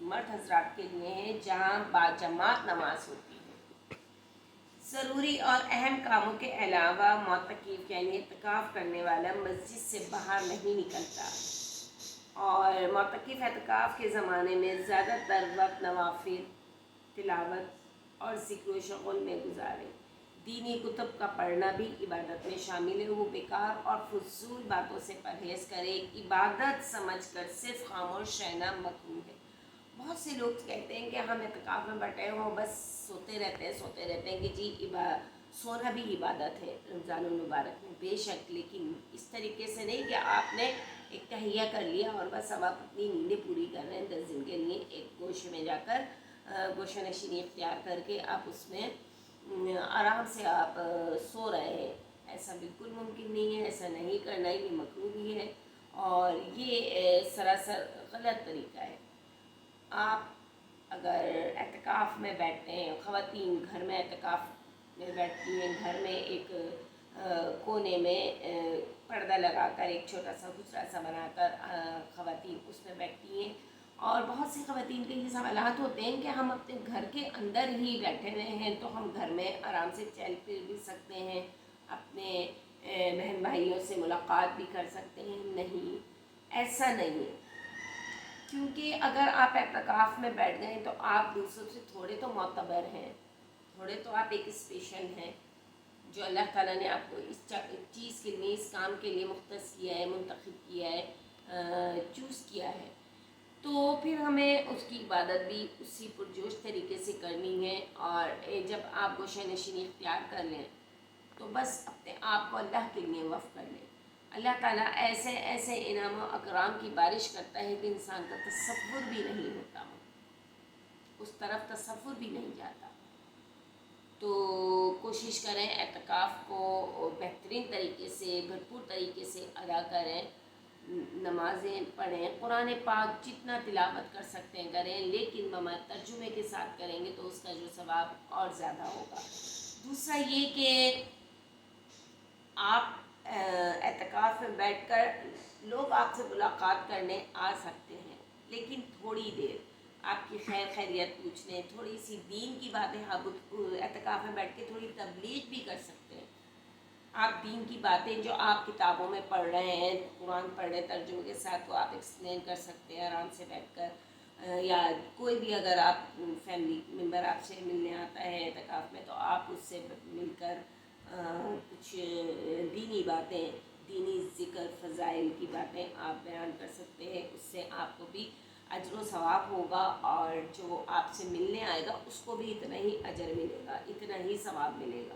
مرد حضرات کے لیے ہیں جہاں باجماعت نماز ہوتی ہے۔ ضروری اور اہم کاموں کے علاوہ معتکف یعنی اعتکاف کرنے والا مسجد سے باہر نہیں نکلتا، اور معتکف اعتکاف کے زمانے میں زیادہ تر وقت نوافل، تلاوت اور ذکر و شغل میں گزارے۔ دینی کتب کا پڑھنا بھی عبادت میں شامل ہے۔ وہ بیکار اور فضول باتوں سے پرہیز کرے، عبادت سمجھ کر صرف خاموش رہنا مکروہ ہے۔ بہت سے لوگ کہتے ہیں کہ ہم اعتکاف میں بیٹھے ہوں بس سوتے رہتے ہیں کہ جی سونا بھی عبادت ہے رمضان المبارک میں۔ بے شک، لیکن اس طریقے سے نہیں کہ آپ نے ایک تہیہ کر لیا اور بس اب آپ اپنی نیندیں پوری کر رہے ہیں 10 دن کے لیے، ایک گوشے میں جا کر گوشہ نشینی اختیار کر کے آپ اس میں آرام سے آپ سو رہے ہیں۔ ایسا بالکل ممکن نہیں ہے، ایسا نہیں کرنا، یہ مکروہ بھی ہے اور یہ سراسر غلط طریقہ ہے۔ آپ اگر اعتکاف میں بیٹھتے ہیں، خواتین گھر میں اعتکاف میں بیٹھتی ہیں، گھر میں ایک کونے میں پردہ لگا کر ایک چھوٹا سا حجرہ سا بنا کر خواتین اس میں بیٹھتی ہیں، اور بہت سی خواتین کے یہ سوالات ہوتے ہیں کہ ہم اپنے گھر کے اندر ہی بیٹھے ہوئے ہیں تو ہم گھر میں آرام سے چل پھر بھی سکتے ہیں، اپنے بہن بھائیوں سے ملاقات بھی کر سکتے ہیں۔ نہیں، ایسا نہیں ہے، کیونکہ اگر آپ اعتکاف میں بیٹھ گئے تو آپ دوسروں سے تھوڑے تو معتبر ہیں، تھوڑے تو آپ ایک اسپیشل ہیں جو اللہ تعالیٰ نے آپ کو اس چیز کے لیے، اس کام کے لیے مختص کیا ہے، منتخب کیا ہے، چوز کیا ہے، تو پھر ہمیں اس کی عبادت بھی اسی پرجوش طریقے سے کرنی ہے۔ اور جب آپ گوشہ نشینی اختیار کر لیں تو بس اپنے آپ کو اللہ کے لیے وقف کر لیں۔ اللہ تعالیٰ ایسے ایسے انعام و اکرام کی بارش کرتا ہے کہ انسان کا تصور بھی نہیں ہوتا، اس طرف تصور بھی نہیں جاتا۔ تو کوشش کریں اعتکاف کو بہترین طریقے سے، بھرپور طریقے سے ادا کریں، نمازیں پڑھیں، قرآن پاک جتنا تلاوت کر سکتے ہیں کریں، لیکن ترجمے کے ساتھ کریں گے تو اس کا جو ثواب اور زیادہ ہوگا۔ دوسرا یہ کہ آپ اعتکاف میں بیٹھ کر لوگ آپ سے ملاقات کرنے آ سکتے ہیں، لیکن تھوڑی دیر آپ کی خیر خیریت پوچھنے، تھوڑی سی دین کی باتیں، آپ اعتکاف میں بیٹھ کے تھوڑی تبلیغ بھی کر سکتے ہیں۔ آپ دین کی باتیں جو آپ کتابوں میں پڑھ رہے ہیں، قرآن پڑھ رہے ہیں ترجمے کے ساتھ، وہ آپ ایکسپلین کر سکتے ہیں آرام سے بیٹھ کر، یا کوئی بھی اگر آپ فیملی ممبر آپ سے ملنے آتا ہے اعتکاف میں تو آپ اس سے مل کر کچھ دینی باتیں، دینی ذکر فضائل کی باتیں آپ بیان کر سکتے ہیں، اس سے آپ کو بھی اجر و ثواب ہوگا، اور جو آپ سے ملنے آئے گا اس کو بھی اتنا ہی اجر ملے گا، اتنا ہی ثواب ملے گا۔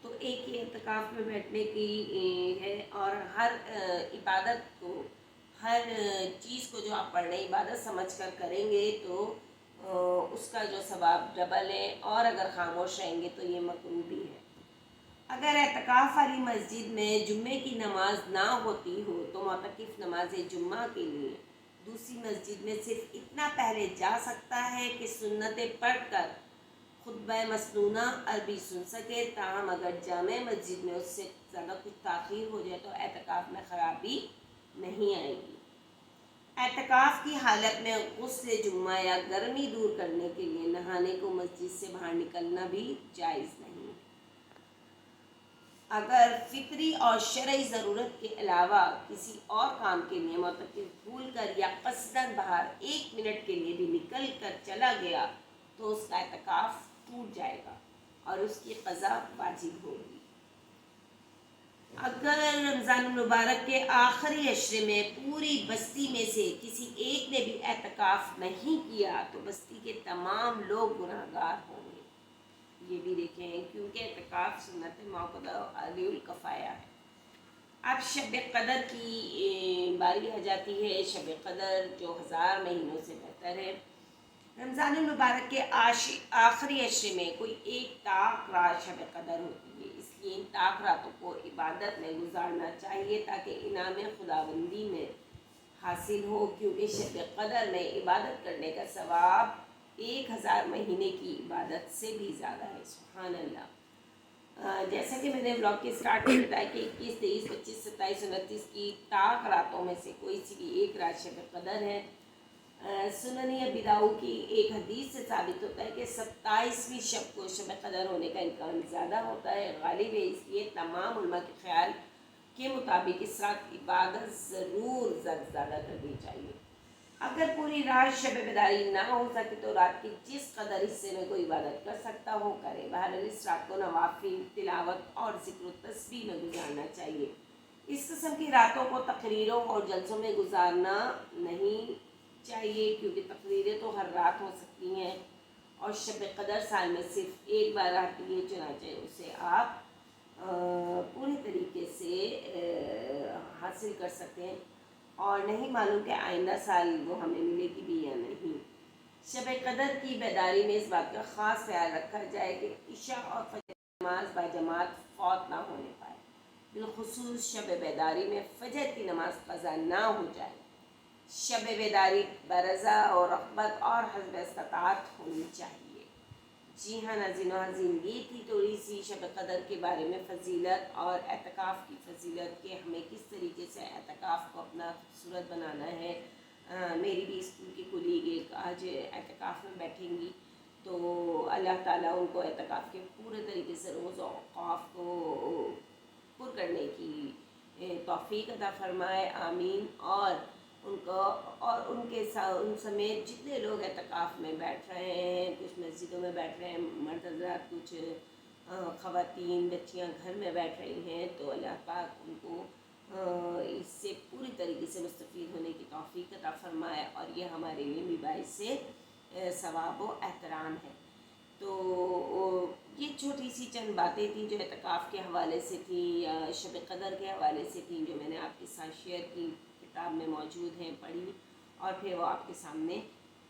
تو ایک ہی اعتکاف میں بیٹھنے کی ہے، اور ہر عبادت کو، ہر چیز کو جو آپ پڑھ رہے ہیں عبادت سمجھ کر کریں گے تو اس کا جو ثواب ڈبل ہے، اور اگر خاموش رہیں گے تو یہ مکروہ بھی ہے۔ اگر اعتکاف والی مسجد میں جمعے کی نماز نہ ہوتی ہو تو معتکف نماز جمعہ کے لیے دوسری مسجد میں صرف اتنا پہلے جا سکتا ہے کہ سنتیں پڑھ کر خطبہ مسنونہ عربی سن سکے، تاہم اگر جامع مسجد میں اس سے زیادہ کچھ تاخیر ہو جائے تو اعتکاف میں خرابی نہیں آئے گی۔ اعتکاف کی حالت میں غسل جمعہ یا گرمی دور کرنے کے لیے نہانے کو مسجد سے باہر نکلنا بھی جائز نہیں۔ اگر فطری اور شرعی ضرورت کے علاوہ کسی اور کام کے لیے معتکف بھول کر یا قصداً باہر 1 منٹ کے لیے بھی نکل کر چلا گیا تو اس کا اعتکاف ٹوٹ جائے گا اور اس کی قضا واجب ہوگی۔ اگر رمضان المبارک کے آخری عشرے میں پوری بستی میں سے کسی ایک نے بھی اعتکاف نہیں کیا تو بستی کے تمام لوگ گناہگار ہوں گے۔ یہ بھی دیکھیں، کیونکہ اعتکاف سنت موقدہ علی الکفایہ ہے۔ اب شب قدر کی باری آ جاتی ہے، شب قدر جو 1000 مہینوں سے بہتر ہے۔ رمضان المبارک کے آخری عشرے میں کوئی ایک طاق رات شب قدر ہوتی ہے، اس لیے ان طاق راتوں کو عبادت میں گزارنا چاہیے تاکہ انعام خداوندی میں حاصل ہو، کیونکہ شب قدر میں عبادت کرنے کا ثواب 1000 مہینے کی عبادت سے بھی زیادہ ہے۔ سبحان اللہ۔ جیسا کہ میں نے بلاگ کے اسٹارٹ میں بتایا کہ 21، 23، 25، 27، 29 کی طاق راتوں میں سے کوئی سی بھی ایک رات شب قدر ہے، سنن ابی داؤد کی ایک حدیث سے ثابت ہوتا ہے کہ 27ویں شب کو شب قدر ہونے کا امکان زیادہ ہوتا ہے، غالب ہے، اس لیے تمام علماء کے خیال کے مطابق اس رات عبادت ضرور زیادہ کرنی چاہیے۔ اگر پوری رات شب بیداری نہ ہو سکے تو رات کے جس قدر حصے میں کوئی عبادت کر سکتا ہو کرے، بہرحال اس رات کو نوافل، تلاوت اور ذکر و تسبیح میں گزارنا چاہیے۔ اس قسم کی راتوں کو تقریروں اور جلسوں میں گزارنا نہیں چاہیے، کیونکہ تقریریں تو ہر رات ہو سکتی ہیں اور شب قدر سال میں صرف ایک بار آتی ہے، چنانچہ اسے آپ پوری طریقے سے حاصل کر سکتے ہیں، اور نہیں معلوم کہ آئندہ سال وہ ہمیں ملے گی بھی یا نہیں۔ شب قدر کی بیداری میں اس بات کا خاص خیال رکھا جائے کہ عشاء اور فجر کی نماز باجماعت فوت نہ ہونے پائے، بالخصوص شب بیداری میں فجر کی نماز قضا نہ ہو جائے۔ شب بیداری برضا اور رغبت اور حسب استطاعت ہونی چاہیے۔ جی ہاں ناظرین و ناظرین، یہ تھی تھوڑی سی شب قدر کے بارے میں فضیلت اور اعتکاف کی فضیلت، کہ ہمیں کس طریقے سے اعتکاف کو اپنا خوبصورت بنانا ہے۔ میری بھی اسکول کی کولیگ ایک آج اعتکاف میں بیٹھیں گی، تو اللہ تعالیٰ ان کو اعتکاف کے پورے طریقے سے روز اوقاف کو پر کرنے کی توفیق عطا فرمائے، آمین۔ اور ان کو اور ان کے ان سمیت جتنے لوگ اعتکاف میں بیٹھ رہے ہیں، کچھ مسجدوں میں بیٹھ رہے ہیں مرد حضرات، کچھ خواتین بچیاں گھر میں بیٹھ رہی ہیں، تو اللہ پاک ان کو اس سے پوری طریقے سے مستفید ہونے کی توفیق عطا فرمائے، اور یہ ہمارے لیے بھی باعث سے ثواب و احترام ہے۔ تو یہ چھوٹی سی چند باتیں تھیں جو اعتکاف کے حوالے سے تھیں یا شب قدر کے حوالے سے تھیں، جو میں نے آپ کے ساتھ شیئر کی، کتاب میں موجود ہیں، پڑھی اور پھر وہ آپ کے سامنے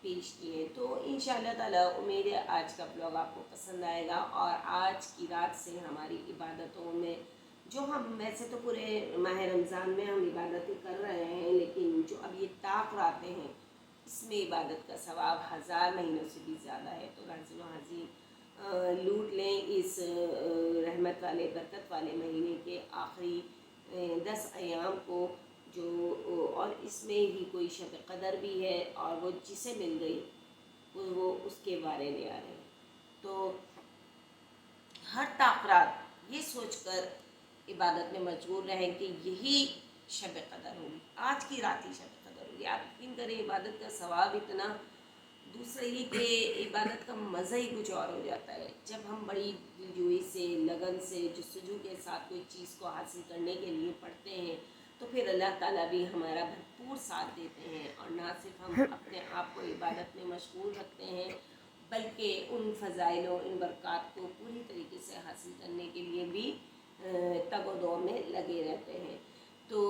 پیش کیے۔ تو انشاءاللہ تعالیٰ امید ہے آج کا بلاگ آپ کو پسند آئے گا، اور آج کی رات سے ہماری عبادتوں میں جو ہم ویسے تو پورے ماہ رمضان میں ہم عبادتیں کر رہے ہیں، لیکن جو اب یہ طاق راتیں ہیں اس میں عبادت کا ثواب 1000 مہینوں سے بھی زیادہ ہے۔ تو ناظرین و ناظرین، لوٹ لیں اس رحمت والے برکت والے مہینے کے آخری 10 ایام کو، جو اور اس میں ہی کوئی شب قدر بھی ہے، اور وہ جسے مل گئی وہ اس کے بارے لے آ رہے ہیں۔ تو ہر طاقرات یہ سوچ کر عبادت میں مشغول رہیں کہ یہی شب قدر ہوگی، آج کی رات ہی شب قدر ہوگی۔ آپ یقین کریں عبادت کا ثواب اتنا، دوسرا یہ کہ عبادت کا مزہ ہی کچھ اور ہو جاتا ہے جب ہم بڑی دلجوئی سے، لگن سے، جستجو کے ساتھ کوئی چیز کو حاصل کرنے کے لیے پڑھتے ہیں، تو پھر اللہ تعالیٰ بھی ہمارا بھرپور ساتھ دیتے ہیں، اور نہ صرف ہم اپنے آپ کو عبادت میں مشغول رکھتے ہیں، بلکہ ان فضائل و ان برکات کو پوری طریقے سے حاصل کرنے کے لیے بھی تگ و دو میں لگے رہتے ہیں۔ تو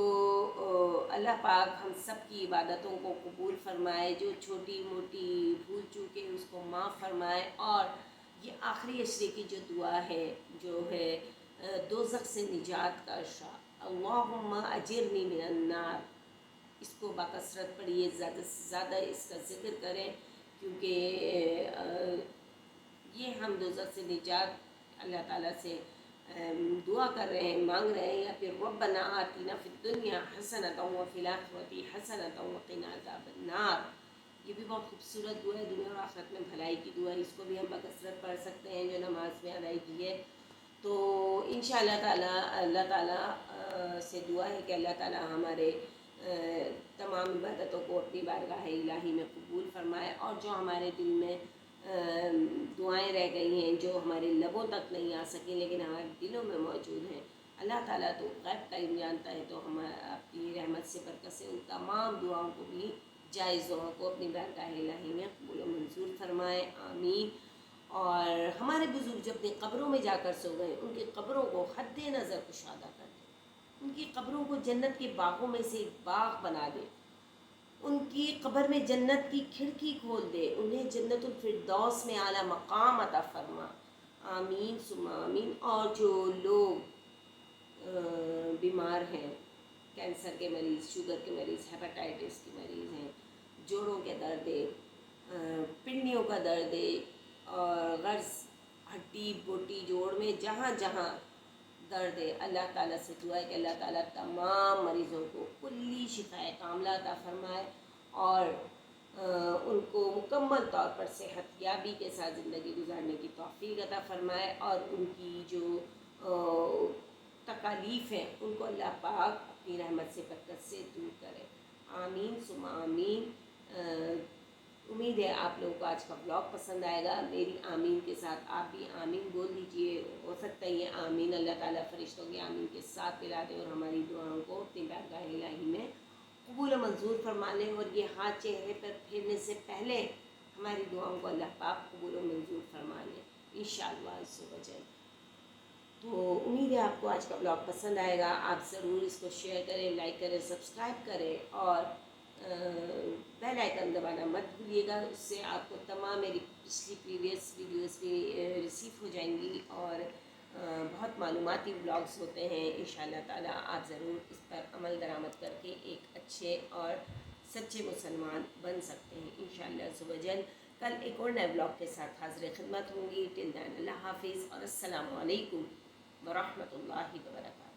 اللہ پاک ہم سب کی عبادتوں کو قبول فرمائے، جو چھوٹی موٹی بھول چوکے اس کو معاف فرمائے، اور یہ آخری عشرے کی جو دعا ہے، جو ہے دوزخ سے نجات کا عشرہ، اللہم اجرنی من النار، اس کو بکثرت پڑھیے، زیادہ سے زیادہ اس کا ذکر کریں، کیونکہ یہ ہم دوزخ سے نجات اللہ تعالیٰ سے دعا کر رہے ہیں، مانگ رہے ہیں، یا پھر ربنا آتنا فی الدنیا حسنۃ وفی الآخرۃ حسنۃ وقنا عذاب النار، یہ بھی بہت خوبصورت دعا ہے، دنیا اور آخرت میں بھلائی کی دعا ہے، اس کو بھی ہم بکثرت پڑھ سکتے ہیں جو نماز میں ادائیگی ہے۔ تو انشاءاللہ تعالیٰ اللہ تعالیٰ سے دعا ہے کہ اللہ تعالیٰ ہمارے تمام عبادتوں کو اپنی بارگاہ الہی میں قبول فرمائے، اور جو ہمارے دل میں دعائیں رہ گئی ہیں، جو ہمارے لبوں تک نہیں آ سکیں لیکن ہمارے دلوں میں موجود ہیں، اللہ تعالیٰ تو غیب کا علم جانتا ہے، تو ہم اپنی رحمت سے برکت سے ان تمام دعاؤں کو بھی، جائز دعاؤں کو اپنی بارگاہ الہی میں قبول و منظور فرمائے، آمین۔ اور ہمارے بزرگ جب اپنی قبروں میں جا کر سو گئے، ان کی قبروں کو حد نظر کشادہ کر دے، ان کی قبروں کو جنت کے باغوں میں سے ایک باغ بنا دے، ان کی قبر میں جنت کی کھڑکی کھول دے، انہیں جنت الفردوس میں اعلیٰ مقام عطا فرما، آمین ثم آمین۔ اور جو لوگ بیمار ہیں، کینسر کے مریض، شوگر کے مریض، ہیپاٹائٹس کے مریض ہیں، جوڑوں کے درد ہے، پنڈیوں کا درد ہے، اور غرض ہڈی بوٹی جوڑ میں جہاں جہاں درد ہے، اللہ تعالیٰ سے دعا ہے کہ اللہ تعالیٰ تمام مریضوں کو کلی شفائے کاملہ عطا فرمائے، اور ان کو مکمل طور پر صحت یابی کے ساتھ زندگی گزارنے کی توفیق عطا فرمائے، اور ان کی جو تکالیف ہیں ان کو اللہ پاک اپنی رحمت سے برکت سے دور کرے، آمین ثم آمین۔ امید ہے آپ لوگوں کو آج کا بلاگ پسند آئے گا۔ میری آمین کے ساتھ آپ بھی آمین بول دیجئے، ہو سکتا ہے یہ آمین اللہ تعالیٰ فرشتوں کی آمین کے ساتھ ملا دیں اور ہماری دعاؤں کو اپنی بارگاہ الہی میں قبول و منظور فرما لیں، اور یہ ہاتھ چہرے پر پھیرنے سے پہلے ہماری دعاؤں کو اللہ پاک قبول و منظور فرما لیں انشاءاللہ عز و جل۔ تو امید ہے آپ کو آج کا بلاگ پسند آئے گا۔ آپ ضرور اس کو شیئر کریں، لائک کریں، سبسکرائب کریں، اور بیل آئیکن دبانا مت بھولیے گا، اس سے آپ کو تمام میری پچھلی پریویس ویڈیوز بھی ریسیو ہو جائیں گی، اور بہت معلوماتی بلاگز ہوتے ہیں انشاءاللہ تعالیٰ۔ آپ ضرور اس پر عمل درآمد کر کے ایک اچھے اور سچے مسلمان بن سکتے ہیں انشاءاللہ عز و جل۔ کل ایک اور نئے بلاگ کے ساتھ حاضر خدمت ہوں گی۔ ٹل دین اللہ حافظ اور السلام علیکم ورحمۃ اللہ وبرکاتہ۔